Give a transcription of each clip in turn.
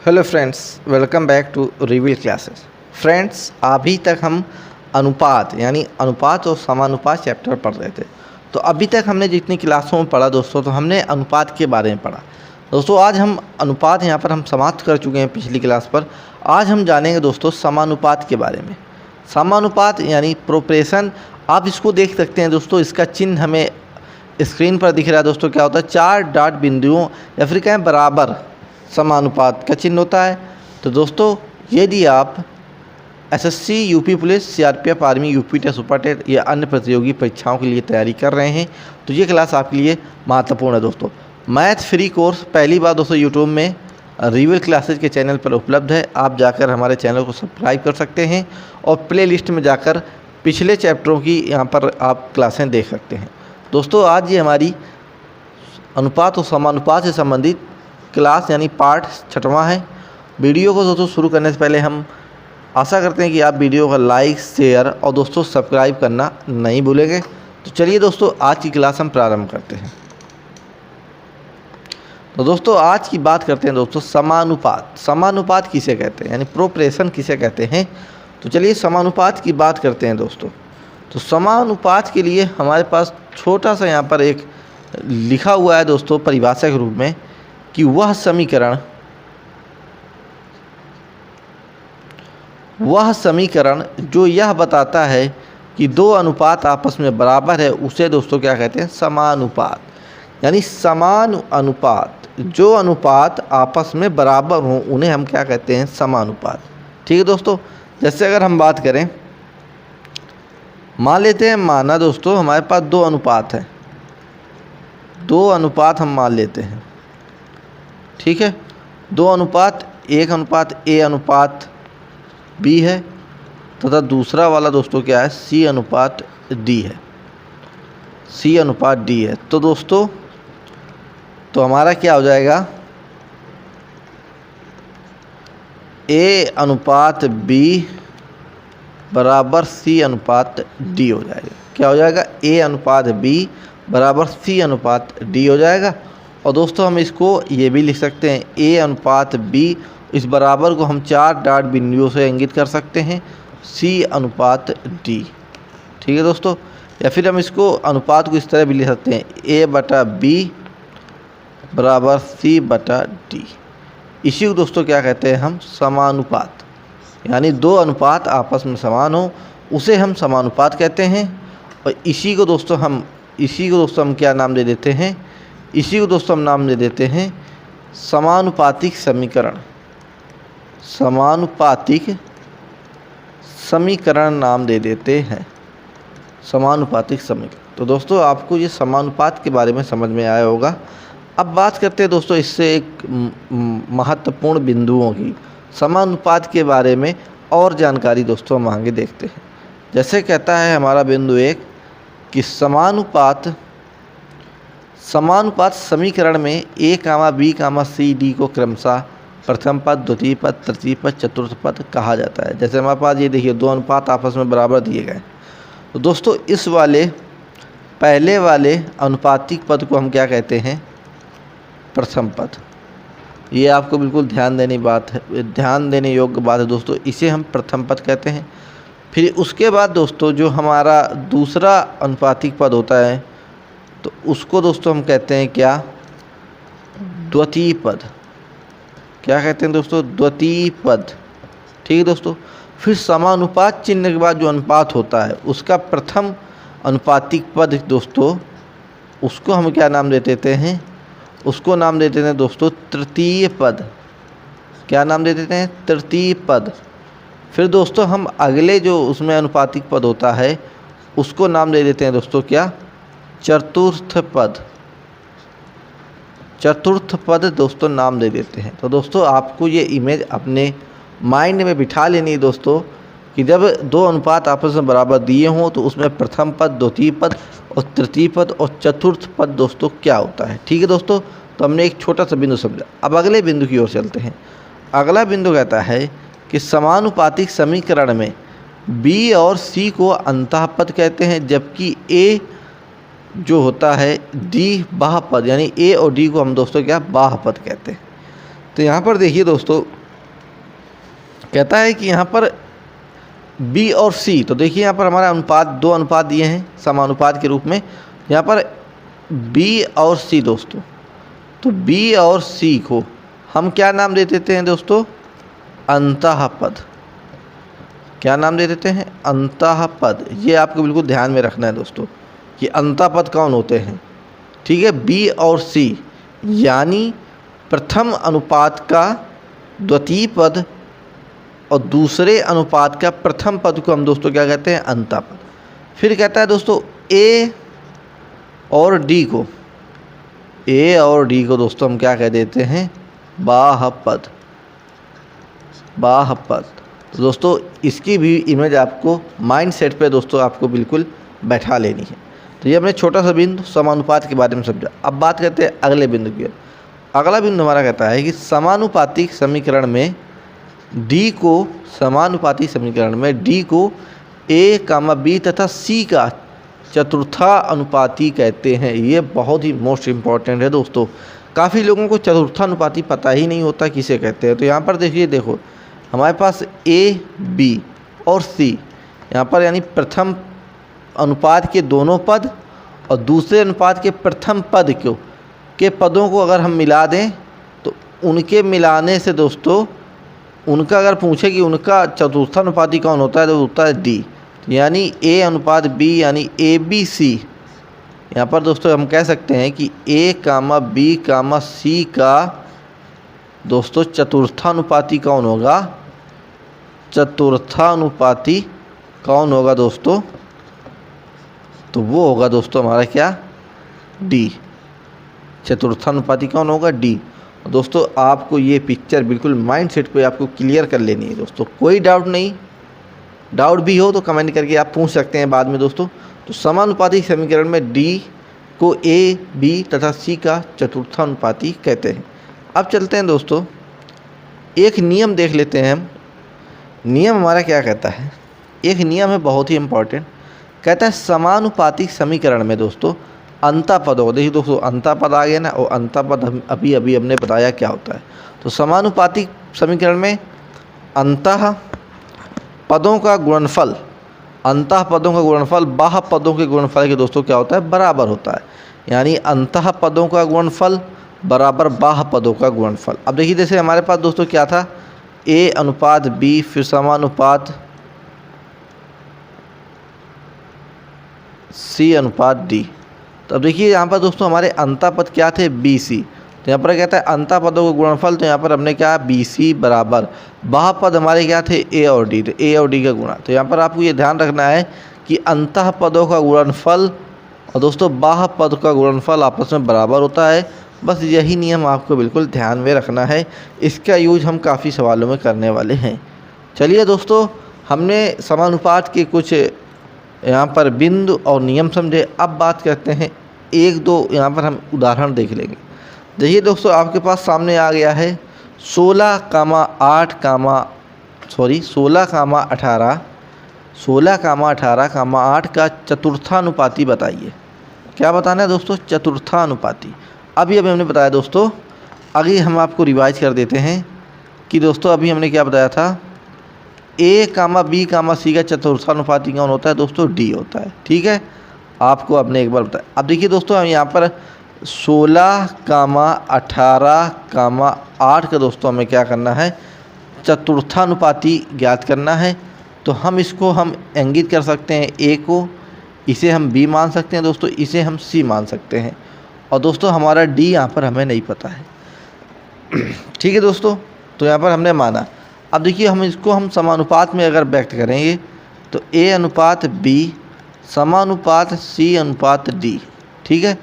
Hello friends, welcome back to reveal classes. Friends, अभी तक हम अनुपात यानी अनुपात और समानुपात चैप्टर पढ़ रहे थे। तो अभी तक हमने जितनी क्लासों में पढ़ा दोस्तों, तो हमने अनुपात के बारे में पढ़ा। दोस्तों आज हम अनुपात यहाँ पर हम समाप्त कर चुके हैं पिछली क्लास पर। आज हम जानेंगे दोस्तों समानुपात के बारे में। समानुपात यानी प्रोपोर्शन, आप इसको देख सकते हैं दोस्तों। इसका चिन्ह हमें स्क्रीन पर दिख रहा है दोस्तों। क्या होता है? 4 डॉट बिंदुओं या फिर कहें बराबर समानुपात का चिन्ह होता है। तो दोस्तों यदि आप SSC, UP police, CRPF, army, UP TET, super TET या अन्य प्रतियोगी परीक्षाओं के लिए तैयारी कर रहे हैं तो ये क्लास आपके लिए महत्वपूर्ण है दोस्तों। मैथ फ्री कोर्स पहली बार दोस्तों यूट्यूब में रिवील क्लासेज के चैनल पर उपलब्ध है। आप जाकर हमारे चैनल को सब्सक्राइब कर सकते हैं और प्ले लिस्ट में जाकर पिछले चैप्टरों की यहाँ पर आप क्लासें देख सकते हैं। दोस्तों आज ये हमारी अनुपात और समानुपात से संबंधित क्लास यानी पार्ट 6वां है। वीडियो को दोस्तों शुरू करने से पहले हम आशा करते हैं कि आप वीडियो का लाइक, शेयर और दोस्तों सब्सक्राइब करना नहीं भूलेंगे। तो चलिए दोस्तों आज की क्लास हम प्रारंभ करते हैं। तो दोस्तों आज की बात करते हैं दोस्तों समानुपात। समानुपात किसे कहते हैं यानी प्रोपोर्शन किसे कहते हैं। तो चलिए समानुपात की बात करते हैं दोस्तों। तो समानुपात के लिए हमारे पास छोटा सा यहाँ पर एक लिखा हुआ है दोस्तों परिभाषा के रूप में कि वह समीकरण जो यह बताता है कि दो अनुपात आपस में बराबर है उसे दोस्तों क्या कहते हैं? समानुपात। यानी समान अनुपात, जो अनुपात आपस में बराबर हों उन्हें हम क्या कहते हैं? समानुपात। ठीक है दोस्तों। जैसे अगर हम बात करें, मान लेते हैं, माना दोस्तों हमारे पास दो अनुपात हैं, दो अनुपात हम मान लेते हैं। ठीक है, दो अनुपात, एक अनुपात ए अनुपात बी है तथा दूसरा वाला दोस्तों क्या है? सी अनुपात डी है। सी अनुपात डी है। तो दोस्तों तो हमारा क्या हो जाएगा? ए अनुपात बी बराबर सी अनुपात डी हो जाएगा। क्या हो जाएगा? ए अनुपात बी बराबर सी अनुपात डी हो जाएगा। और दोस्तों हम इसको ये भी लिख सकते हैं, ए अनुपात बी, इस बराबर को हम 4 डॉट बिंदुओं से इंगित कर सकते हैं, सी अनुपात डी। ठीक है दोस्तों। या फिर हम इसको अनुपात को इस तरह भी लिख सकते हैं, ए बटा बी बराबर सी बटा डी। इसी को दोस्तों क्या कहते हैं हम? समानुपात। यानी दो अनुपात आपस में समान हो उसे हम समानुपात कहते हैं। और इसी को दोस्तों हम क्या नाम दे देते हैं? इसी को दोस्तों हम नाम दे देते हैं समानुपातिक समीकरण। समानुपातिक समीकरण नाम दे देते हैं, समानुपातिक समीकरण। तो दोस्तों आपको ये समानुपात के बारे में समझ में आया होगा। अब बात करते हैं दोस्तों इससे एक महत्वपूर्ण बिंदुओं की, समानुपात के बारे में और जानकारी दोस्तों हम आगे देखते हैं। जैसे कहता है हमारा बिंदु 1 कि समानुपात समीकरण में ए कामा बी कामा सी डी को क्रमशः प्रथम पद, द्वितीय पद, तृतीय पद, चतुर्थ पद कहा जाता है। जैसे हमारे पास ये देखिए दो अनुपात आपस में बराबर दिए गए। तो दोस्तों इस वाले पहले वाले अनुपातिक पद को हम क्या कहते हैं? प्रथम पद। ये आपको बिल्कुल ध्यान देने योग्य बात है दोस्तों। इसे हम प्रथम पद कहते हैं। फिर उसके बाद दोस्तों जो हमारा दूसरा अनुपातिक पद होता है तो उसको दोस्तों हम कहते हैं क्या? द्वितीय पद। क्या कहते हैं दोस्तों? द्वितीय पद। ठीक है दोस्तों। फिर समानुपात चिन्ह के बाद जो अनुपात होता है उसका प्रथम अनुपातिक पद दोस्तों, उसको हम क्या नाम दे देते हैं? उसको नाम दे देते हैं दोस्तों तृतीय पद। क्या नाम दे देते हैं? तृतीय पद। फिर दोस्तों हम अगले जो उसमें अनुपातिक पद होता है उसको नाम दे देते हैं दोस्तों क्या? चतुर्थ पद। चतुर्थ पद दोस्तों नाम दे देते हैं। तो दोस्तों आपको ये इमेज अपने माइंड में बिठा लेनी है दोस्तों कि जब दो अनुपात आपस में बराबर दिए हों तो उसमें प्रथम पद, द्वितीय पद और तृतीय पद और चतुर्थ पद दोस्तों क्या होता है। ठीक है दोस्तों। तो हमने एक छोटा सा बिंदु समझा। अब अगले बिंदु की ओर चलते हैं। अगला बिंदु कहता है कि समानुपातिक समीकरण में बी और सी को अंतः पद कहते हैं, जबकि ए जो होता है डी बाह्य पद, यानी ए और डी को हम दोस्तों क्या बाह्य पद कहते हैं। तो यहाँ पर देखिए दोस्तों कहता है कि यहाँ पर बी और सी, तो देखिए यहाँ पर हमारा अनुपात, दो अनुपात दिए हैं समानुपात के रूप में। यहाँ पर बी और सी दोस्तों, तो बी और सी को हम क्या नाम दे देते हैं दोस्तों? अंतःपद। क्या नाम दे देते हैं? अंतःपद। ये आपको बिल्कुल ध्यान में रखना है दोस्तों कि अंतःपद कौन होते हैं। ठीक है, बी और सी यानी प्रथम अनुपात का द्वितीय पद और दूसरे अनुपात का प्रथम पद को हम दोस्तों क्या कहते हैं? अंतःपद। फिर कहता है दोस्तों ए और डी को, ए और डी को दोस्तों हम क्या कह देते हैं? बाह्यपद। बाह्यपद। तो दोस्तों इसकी भी इमेज आपको माइंड सेट पे दोस्तों आपको बिल्कुल बैठा लेनी है। तो ये हमने छोटा सा बिंदु समानुपात के बारे में समझा। अब बात करते हैं अगले बिंदु की। अगला बिंदु हमारा कहता है कि समानुपातिक समीकरण में डी को, समानुपाती समीकरण में डी को ए कामा बी तथा सी का चतुर्था अनुपाती कहते हैं। ये बहुत ही मोस्ट इम्पॉर्टेंट है दोस्तों। काफ़ी लोगों को चतुर्था अनुपाती पता ही नहीं होता किसे कहते हैं। तो यहाँ पर देखिए, देखो हमारे पास ए, बी और सी, यहाँ पर यानी प्रथम अनुपात के दोनों पद और दूसरे अनुपात के प्रथम पद के पदों को अगर हम मिला दें तो उनके मिलाने से दोस्तों, उनका अगर पूछे कि उनका चतुर्थानुपाती कौन होता है तो होता है डी, यानी ए अनुपात बी यानी ए बी सी। यहाँ पर दोस्तों हम कह सकते हैं कि ए कामा बी कामा सी का दोस्तों चतुर्थानुपाती कौन होगा? चतुर्थानुपाती कौन होगा दोस्तों? तो वो होगा दोस्तों हमारा क्या? डी। चतुर्थानुपाती कौन होगा? डी। दोस्तों आपको ये पिक्चर बिल्कुल माइंड सेट पे आपको क्लियर कर लेनी है दोस्तों, कोई डाउट नहीं। डाउट भी हो तो कमेंट करके आप पूछ सकते हैं बाद में दोस्तों। तो समानुपाती समीकरण में डी को ए, बी तथा सी का चतुर्थानुपाती कहते हैं। अब चलते हैं दोस्तों, एक नियम देख लेते हैं हम। नियम हमारा क्या कहता है? एक नियम है बहुत ही इम्पोर्टेंट, कहता है समानुपातिक समीकरण में दोस्तों अंतःपद हो। देखिए दोस्तों अंतःपद आ गया ना, और अंतःपद हम अभी हमने बताया क्या होता है। तो समानुपातिक समीकरण में अंतः पदों का गुणनफल, अंतः पदों का गुणनफल बाह्य पदों के गुणनफल के दोस्तों क्या होता है? बराबर होता है। यानी अंतः पदों का गुणनफल बराबर बाह्य पदों का गुणनफल। अब देखिए जैसे हमारे पास दोस्तों क्या था? ए अनुपात बी, फिर समानुपात सी अनुपात डी। तो अब देखिए यहाँ पर दोस्तों हमारे अंतःपद क्या थे? B C. तो यहाँ पर कहता है अंतःपदों का गुणनफल, तो यहाँ पर हमने क्या? बी सी बराबर बाह्य पद हमारे क्या थे? ए और डी। तो ए और डी का गुणा। तो यहाँ पर आपको ये ध्यान रखना है कि अंतःपदों का गुणनफल और दोस्तों बाह्य पद का गुणनफल आपस में बराबर होता है। बस यही नियम आपको बिल्कुल ध्यान में रखना है। इसका यूज हम काफ़ी सवालों में करने वाले हैं। चलिए दोस्तों, हमने समानुपात के कुछ यहाँ पर बिंदु और नियम समझे। अब बात करते हैं एक दो यहाँ पर हम उदाहरण देख लेंगे। देखिए दोस्तों आपके पास सामने आ गया है 16 कामा 18 8 का चतुर्थानुपाती बताइए। क्या बताना है दोस्तों? चतुर्थानुपाती। अभी हमने बताया दोस्तों, आगे हम आपको रिवाइज कर देते हैं कि दोस्तों अभी हमने क्या बताया था? ए कामा बी कामा सी का चतुर्थानुपाती कौन होता है दोस्तों? डी होता है। ठीक है, आपको आपने एक बार बताया। अब देखिए दोस्तों हम यहाँ पर 16 कामा 18 कामा 8 का दोस्तों हमें क्या करना है? चतुर्थानुपाती ज्ञात करना है। तो हम इसको हम इंगित कर सकते हैं ए को, इसे हम बी मान सकते हैं दोस्तों, इसे हम सी मान सकते हैं। और दोस्तों हमारा डी यहाँ पर हमें नहीं पता है। ठीक है दोस्तों, तो यहाँ पर हमने माना। अब देखिए हम इसको हम समानुपात में अगर व्यक्त करेंगे तो ए अनुपात बी समानुपात सी अनुपात डी। ठीक है,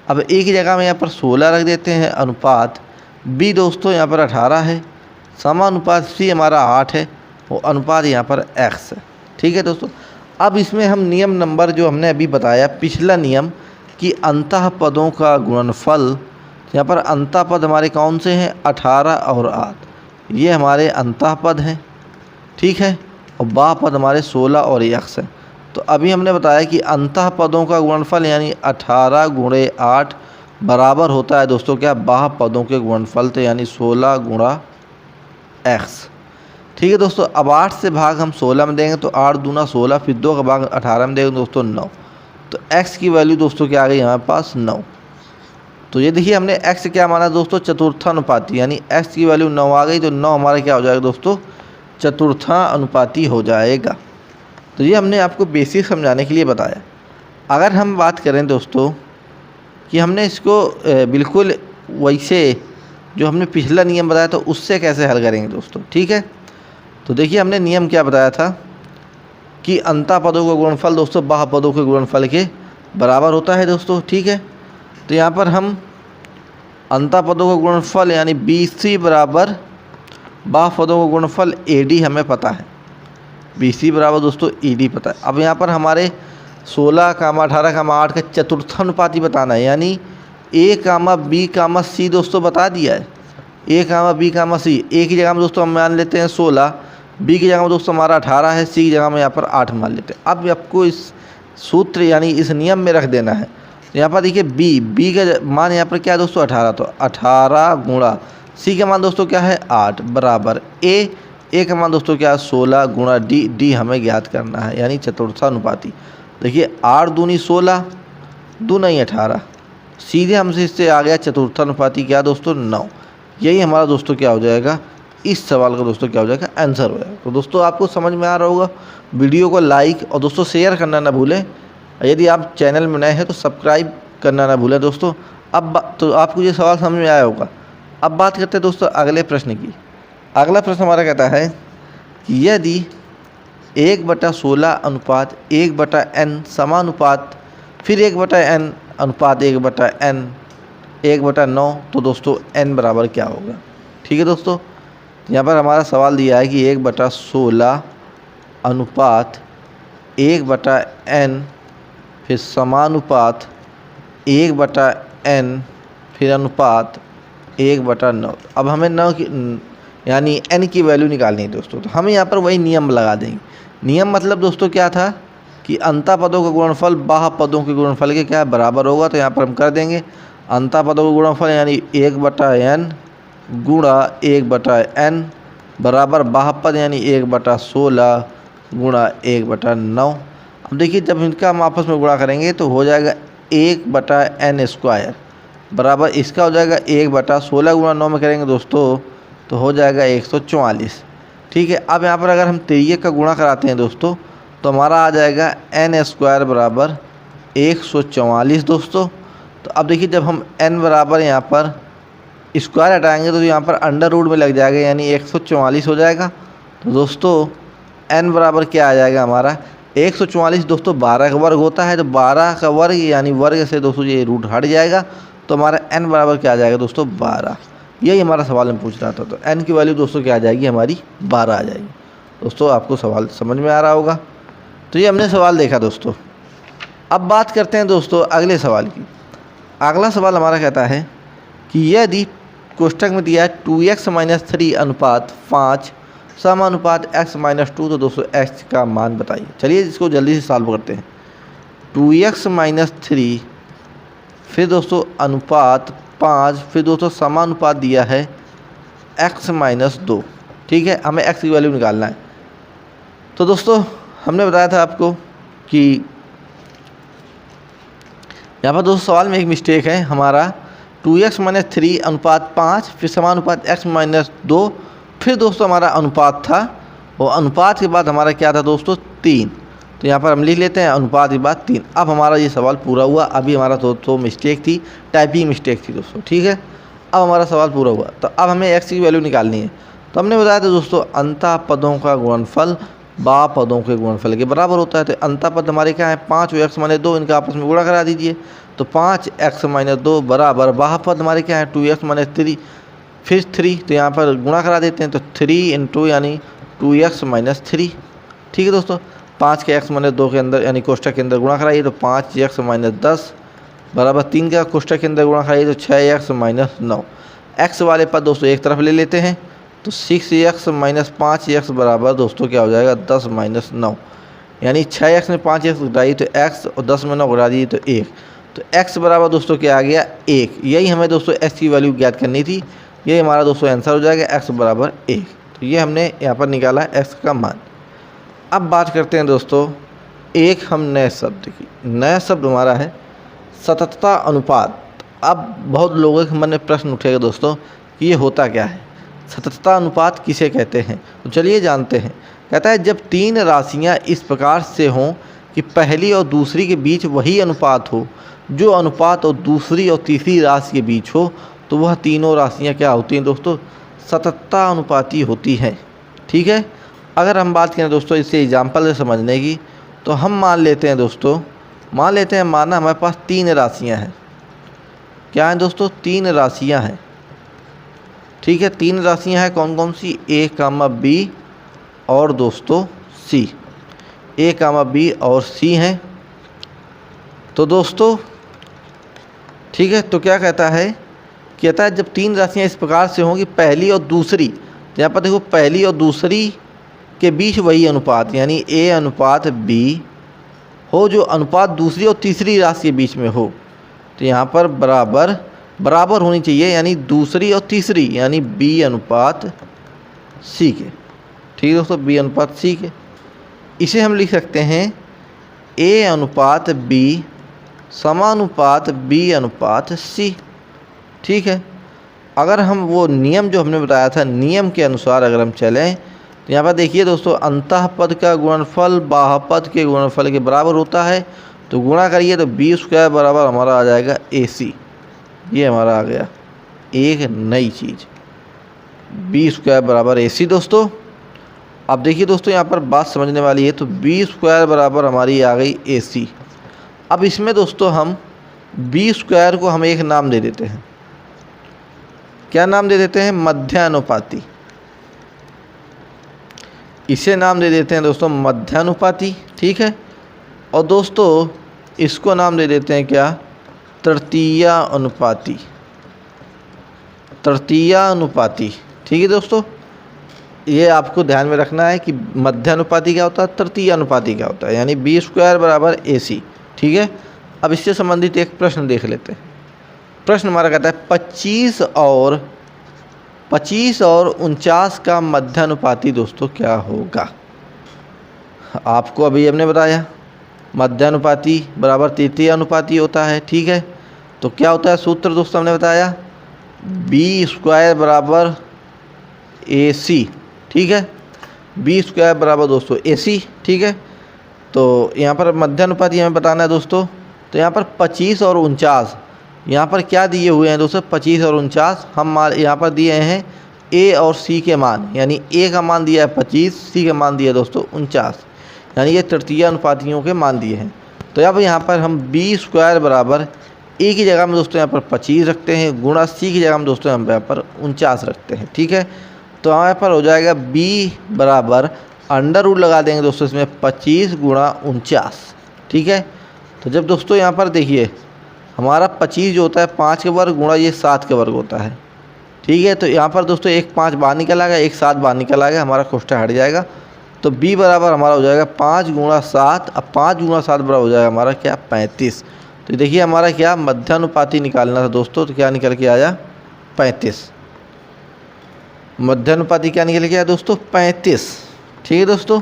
अब ए की जगह में यहाँ पर 16 रख देते हैं, अनुपात बी दोस्तों यहाँ पर 18 है, समानुपात सी हमारा 8 है, और अनुपात यहाँ पर x है। ठीक है दोस्तों, अब इसमें हम नियम नंबर जो हमने अभी बताया पिछला नियम कि अंतः पदों का गुणनफल, यहाँ पर अंतः पद हमारे कौन से हैं? 18 और 8, ये हमारे अंतः पद हैं। ठीक है, और बाह्य पद हमारे 16 और x है। तो अभी हमने बताया कि अंतः पदों का गुणनफल यानी 18 गुणे 8 बराबर होता है दोस्तों क्या? बाह्य पदों के गुणनफल, तो यानी 16 गुणा x। ठीक है दोस्तों। अब 8 से भाग हम 16 में देंगे तो 8 दूना 16, फिर 2 का भाग 18 में देंगे दोस्तों 9। तो x की वैल्यू दोस्तों क्या आ गई हमारे पास 9। तो ये देखिए हमने x क्या माना दोस्तों, चतुर्थानुपाती, यानी x की वैल्यू 9 आ गई तो 9 हमारा क्या हो जाएगा दोस्तों, चतुर्थानुपाती हो जाएगा। तो ये हमने आपको बेसिक समझाने के लिए बताया। अगर हम बात करें दोस्तों कि हमने इसको बिल्कुल वैसे जो हमने पिछला नियम बताया तो उससे कैसे हल करेंगे दोस्तों, ठीक है। तो देखिए हमने नियम क्या बताया था कि अंता पदों का गुणनफल दोस्तों बाह्य पदों के गुणनफल के बराबर होता है दोस्तों, ठीक है। तो यहाँ पर हम अंता पदों का गुणनफल यानी BC बराबर बाह्य पदों का गुणनफल AD हमें पता है, BC बराबर दोस्तों ED पता है। अब यहाँ पर हमारे 16, 18, 8 का चतुर्थानुपाती बताना है, यानी A, B, C दोस्तों बता दिया है। A, B, C A की जगह में दोस्तों हम मान लेते हैं 16, B की जगह में दोस्तों हमारा 18 है, C की जगह में यहाँ पर 8 मान लेते हैं। अब आपको इस सूत्र यानी इस नियम में रख देना है। तो यहाँ पर देखिए B का मान यहाँ पर क्या है दोस्तों 18, तो 18 गुणा C का मान दोस्तों क्या है 8 बराबर A का मान दोस्तों क्या है 16 गुणा D हमें ज्ञात करना है, यानी चतुर्थानुपाती। देखिए 8 दूनी 16, 2 नहीं 18, सीधे हमसे इससे आ गया चतुर्थानुपाती क्या दोस्तों 9। यही हमारा दोस्तों क्या हो जाएगा, इस सवाल का दोस्तों क्या हो जाएगा आंसर हो जाएगा। तो दोस्तों आपको समझ में आ रहा होगा, वीडियो को लाइक और दोस्तों शेयर करना ना भूलें। यदि आप चैनल में नए हैं तो सब्सक्राइब करना ना भूलें दोस्तों। अब तो आपको ये सवाल समझ में आया होगा। अब बात करते हैं दोस्तों अगले प्रश्न की। अगला प्रश्न हमारा कहता है कि यदि 1/16 अनुपात 1/n समानुपात फिर 1/n अनुपात 1/n 1/9 तो दोस्तों n बराबर क्या होगा, ठीक है दोस्तों। यहाँ पर हमारा सवाल दिया है कि 1/16 अनुपात 1/n फिर समानुपात 1/n फिर अनुपात 1/9। अब हमें 9 की यानी n की वैल्यू निकालनी है दोस्तों। तो हम यहाँ पर वही नियम लगा देंगे। नियम मतलब दोस्तों क्या था कि अंता पदों का गुणनफल बाह्य पदों के गुणनफल के क्या बराबर होगा। तो यहाँ पर हम कर देंगे अंता पदों का गुणनफल यानी 1/n गुणा 1/n बराबर बाह्य पद यानी 1/16 गुणा 1/9। अब देखिए जब इनका हम आपस में गुणा करेंगे तो हो जाएगा 1/n² बराबर इसका हो जाएगा 1/16 गुणा 9 में करेंगे दोस्तों तो हो जाएगा 144, ठीक है। अब यहाँ पर अगर हम 3 का गुणा कराते हैं दोस्तों तो हमारा आ जाएगा n² बराबर 144 दोस्तों। तो अब देखिए जब हम n बराबर यहाँ पर स्क्वायर हटाएंगे तो यहाँ पर अंडर रूट में लग जाएगा यानी 144 हो जाएगा। तो दोस्तों n बराबर क्या आ जाएगा हमारा 144 दोस्तों 12 का वर्ग होता है, तो 12 का वर्ग यानी वर्ग से दोस्तों ये रूट हट जाएगा तो हमारा n बराबर क्या आ जाएगा दोस्तों 12। यही हमारा सवाल में पूछ रहा था। तो n की वैल्यू दोस्तों क्या आ जाएगी हमारी 12 आ जाएगी। दोस्तों आपको सवाल समझ में आ रहा होगा। तो ये हमने सवाल देखा दोस्तों। अब बात करते हैं दोस्तों अगले सवाल की। अगला सवाल हमारा कहता है कि यदि कोष्ठक में दिया है 2x - 3 अनुपात 5 समानुपात x - 2 तो दोस्तों x का मान बताइए। चलिए इसको जल्दी से सॉल्व करते हैं। 2x - 3 फिर दोस्तों अनुपात 5 फिर दोस्तों समानुपात दिया है x - 2, ठीक है। हमें x की वैल्यू निकालना है। तो दोस्तों हमने बताया था आपको कि यहाँ पर दोस्तों सवाल में एक मिस्टेक है हमारा 2x - 3 अनुपात 5 फिर समानुपात x - 2 फिर दोस्तों हमारा अनुपात था और अनुपात के बाद हमारा क्या था दोस्तों 3। तो यहाँ पर हम लिख लेते हैं अनुपात के बाद 3। अब हमारा ये सवाल पूरा हुआ। अभी हमारा दोस्तों मिस्टेक थी, टाइपिंग मिस्टेक थी दोस्तों, ठीक है। अब हमारा सवाल पूरा हुआ। तो अब हमें x की वैल्यू निकालनी है। तो हमने बताया था दोस्तों अंता पदों का गुणनफल बाह्य पदों के गुणनफल के बराबर होता है। तो अंता पद हमारे क्या है 5 और x - 2 इनका आपस में गुणा करा दीजिए। तो 5x - 2 बराबर बाह्य पद हमारे क्या है 2x - 3 फिर 3। तो यहाँ पर गुणा करा देते हैं तो 3 इंटू यानी 2x - 3, ठीक है दोस्तों। 5 के x - 2 के अंदर यानी कोष्ठक के अंदर गुणा कराइए तो 5x - 10 बराबर 3 का कोष्ठक के अंदर गुणा कराइए तो 6x - 9। x वाले पद दोस्तों एक तरफ ले लेते हैं तो 6x - 5x बराबर दोस्तों क्या हो जाएगा 10 - 9, यानी 6x में 5x घटाइए तो x और 10 में 9 घटा दीजिए तो 1। तो x बराबर दोस्तों क्या आ गया 1। यही हमें दोस्तों x की वैल्यू ज्ञात करनी थी। यही हमारा दोस्तों आंसर हो जाएगा x बराबर 1। तो ये हमने यहाँ पर निकाला है x का मान। अब बात करते हैं दोस्तों एक हम नए शब्द की। नया शब्द हमारा है सततता अनुपात। अब बहुत लोगों के मन में प्रश्न उठेगा दोस्तों कि ये होता क्या है, सततता अनुपात किसे कहते हैं। तो चलिए जानते हैं। कहता है जब तीन राशियाँ इस प्रकार से हों कि पहली और दूसरी के बीच वही अनुपात हो जो अनुपात और दूसरी और तीसरी राशि के बीच हो, तो वह तीनों राशियाँ क्या होती हैं दोस्तों, सततता अनुपाती होती हैं। ठीक है। अगर हम बात करें दोस्तों इससे एग्जाम्पल से समझने की, तो हम मान लेते हैं दोस्तों, माना हमारे पास तीन राशियाँ हैं। क्या है दोस्तों, तीन राशियाँ हैं। ठीक है, तीन राशियाँ हैं कौन कौन सी, ए कामा बी और दोस्तों सी। ए कामा बी और सी हैं। तो दोस्तों ठीक है, तो क्या कहता है जब तीन राशियाँ इस प्रकार से होंगी पहली और दूसरी, यहाँ पर देखो पहली और दूसरी के बीच वही अनुपात यानी ए अनुपात बी हो जो अनुपात दूसरी और तीसरी राशि के बीच में हो, तो यहाँ पर बराबर होनी चाहिए, यानी दूसरी और तीसरी यानी बी अनुपात सी के। ठीक है दोस्तों, बी अनुपात सी के। इसे हम लिख सकते हैं ए अनुपात बी समानुपात बी अनुपात सी। ठीक है। अगर हम वो नियम जो हमने बताया था, नियम के अनुसार अगर हम चलें, तो यहाँ पर देखिए दोस्तों अंतः पद का गुणनफल बाह्य पद के गुणनफल के बराबर होता है। तो गुणा करिए तो बी स्क्वायर बराबर हमारा आ जाएगा ए सी। ये हमारा आ गया एक नई चीज़, बी स्क्वायर बराबर ए सी। दोस्तों अब देखिए दोस्तों यहाँ पर बात समझने वाली है। तो बी स्क्वायर बराबर हमारी आ गई ए सी। अब इसमें दोस्तों हम बी स्क्वायर को हम एक नाम दे देते हैं। क्या नाम दे देते हैं, मध्यानुपाती। इसे नाम दे देते हैं दोस्तों मध्यानुपाती। ठीक है। और दोस्तों इसको नाम दे देते हैं क्या, तृतीया अनुपाती। तृतीया अनुपाती। ठीक है दोस्तों, ये आपको ध्यान में रखना है कि मध्यानुपाती क्या होता है, तृतीय अनुपाती क्या होता है, यानी बी स्क्वायर बराबर ए सी। ठीक है। अब इससे संबंधित एक प्रश्न देख लेते हैं। प्रश्न हमारा कहता है 25 और 49 का मध्यानुपाती दोस्तों क्या होगा। आपको अभी हमने बताया मध्यानुपाती बराबर तृतीय अनुपाती होता है। ठीक है। तो क्या होता है सूत्र दोस्तों, हमने बताया बी स्क्वायर बराबर ए सी। ठीक है, बी स्क्वायर बराबर दोस्तों ए सी। ठीक है। तो यहाँ पर मध्यानुपाती हमें बताना है दोस्तों। तो यहाँ पर 25 और 49 यहाँ पर क्या दिए हुए हैं दोस्तों, 25 और 49 हम यहाँ पर दिए हैं ए और सी के मान, यानी ए का मान दिया है 25, सी का मान दिया है दोस्तों 49, यानी ये तृतीय अनुपातियों के मान दिए हैं। तो अब यहाँ पर हम बी स्क्वायर बराबर ए की जगह में दोस्तों यहाँ पर 25 रखते हैं, गुणा सी की जगह में दोस्तों हम यहाँ पर 49 रखते हैं। ठीक है। तो यहाँ पर हो जाएगा बी बराबर अंडर रूट लगा देंगे दोस्तों इसमें 25 गुणा 49। ठीक है। तो जब दोस्तों यहाँ पर देखिए हमारा 25 जो होता है 5 के वर्ग गुणा ये 7 के वर्ग होता है। ठीक है। तो यहाँ पर दोस्तों एक 5 बाहर निकल आएगा, एक 7 बाहर निकल आएगा, हमारा कोष्ठक हट जाएगा। तो b बराबर हमारा हो जाएगा 5 गुणा 7। अब 5 गुणा 7 बराबर हो जाएगा हमारा क्या, 35। तो देखिए हमारा क्या मध्यानुपाती निकालना था दोस्तों, तो क्या निकल के आया 35। मध्यानुपाती क्या निकल के आया दोस्तों, 35। ठीक है दोस्तों,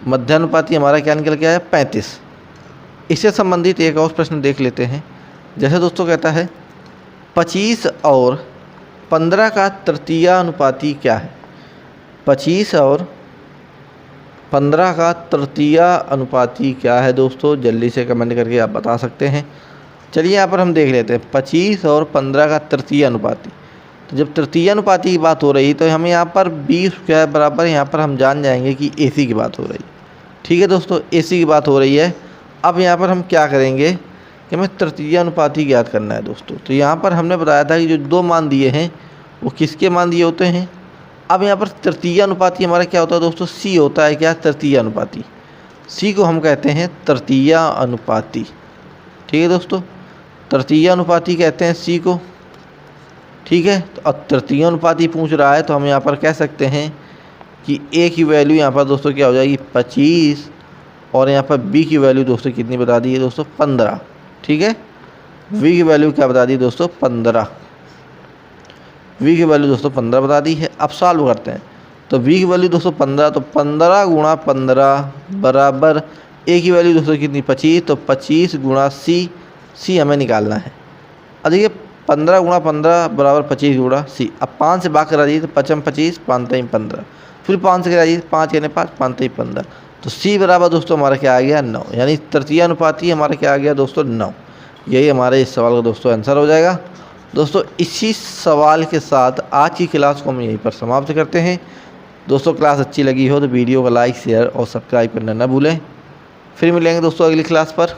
मध्यानुपाती हमारा क्या निकल के आया 35। इससे संबंधित एक और प्रश्न देख लेते हैं। जैसे दोस्तों कहता है 25 और 15 का तृतीय अनुपाती क्या है। 25 और 15 का तृतीय अनुपाती क्या है दोस्तों, जल्दी से कमेंट करके आप बता सकते हैं। चलिए यहाँ पर हम देख लेते हैं 25 और 15 का तृतीय अनुपाती। तो जब तृतीय अनुपाती की बात हो रही तो हम यहाँ पर बी स्क्वायर बराबर यहाँ पर हम जान जाएंगे कि ए सी की बात हो रही है। ठीक है दोस्तों, ए सी की बात हो रही है। अब यहाँ पर हम क्या करेंगे कि हमें तृतीय अनुपाती ज्ञात करना है दोस्तों। तो यहाँ पर हमने बताया था कि जो दो मान दिए हैं वो किसके मान दिए होते हैं। अब यहाँ पर तृतीय अनुपाती हमारा क्या होता है दोस्तों, सी होता है क्या, तृतीय अनुपाती। सी को हम कहते हैं तृतीय अनुपाती। ठीक है दोस्तों, तृतीय अनुपाती कहते हैं सी को। ठीक है। तो अब तृतीय अनुपाती पूछ रहा है तो हम यहाँ पर कह सकते हैं कि ए की वैल्यू यहाँ पर दोस्तों क्या हो जाएगी 25 और यहाँ पर बी की वैल्यू दोस्तों कितनी बता दी है दोस्तों 15। ठीक है, वी की वैल्यू क्या बता दी दोस्तों 15। v की वैल्यू दोस्तों 15 बता दी है। अब सॉल्व करते हैं, तो v की वैल्यू दोस्तों 15, तो 15 गुणा 15 बराबर a की वैल्यू दोस्तों कितनी 25, तो 25 गुणा c हमें निकालना है। अब देखिए 15 गुणा 15 बराबर 25 गुणा c। अब 5 से भाग करा दीजिए तो 5 25 5 3 15, फिर 5 से करा दीजिए 5 यानी 5 5 3 15, तो c बराबर दोस्तों हमारा क्या आ गया 9, यानी तृतीय अनुपाती हमारा क्या आ गया दोस्तों 9। यही हमारे इस सवाल का दोस्तों आंसर हो जाएगा। दोस्तों इसी सवाल के साथ आज की क्लास को हम यहीं पर समाप्त करते हैं। दोस्तों क्लास अच्छी लगी हो तो वीडियो को लाइक शेयर और सब्सक्राइब करना न भूलें। फिर मिलेंगे दोस्तों अगली क्लास पर।